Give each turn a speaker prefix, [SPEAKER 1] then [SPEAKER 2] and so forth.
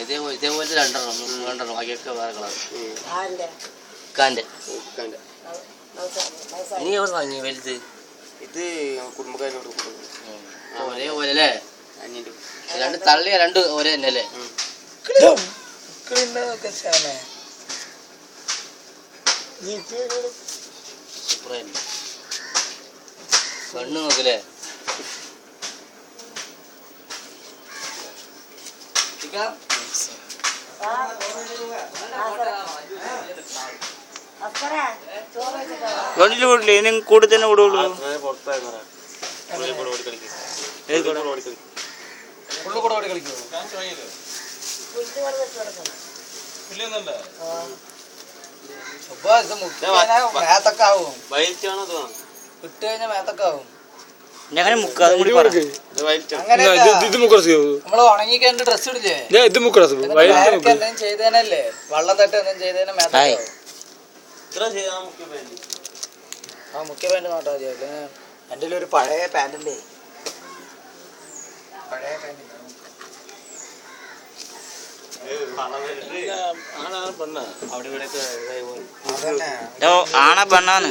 [SPEAKER 1] ഇതേപോലെ രണ്ടെണ്ണം ബാക്കിയൊക്കെ വേറെ കളർ. ഇനി എവിടെ വാങ്ങി വലുത്? ഇത് കുടുംബക്കാരോട് ഒരേപോലെ അല്ലേ? രണ്ട് തള്ളിയ രണ്ട് ഒരേ തന്നെ അല്ലേ? സൂപ്പറായിരുന്നു. കണ്ണ് നോക്കല്ലേ?
[SPEAKER 2] വണ്ടിയിൽ പോടില്ലേ? ഇനി കൂടെ തന്നെ വിടുള്ളൂ. ഞങ്ങനെ മുക്കാതും കൂടി
[SPEAKER 1] നമ്മള് ഉണങ്ങിക്കഴിഞ്ഞ ഡ്രസ് ഇടില്ലേ? ചെയ്തേനല്ലേ വള്ളം തട്ട് എന്തെങ്കിലും ചെയ്തേനെ മേത്തക്കാവും. ആ മുഖ്യ പാന്റ് നോട്ടാ മതിയല്ലേ? എൻ്റെ ഒരു പഴയ പാന്റ് ഉണ്ട്. പഴയ പാന്റ്
[SPEAKER 2] ആണാ പെണ്ണാന്ന്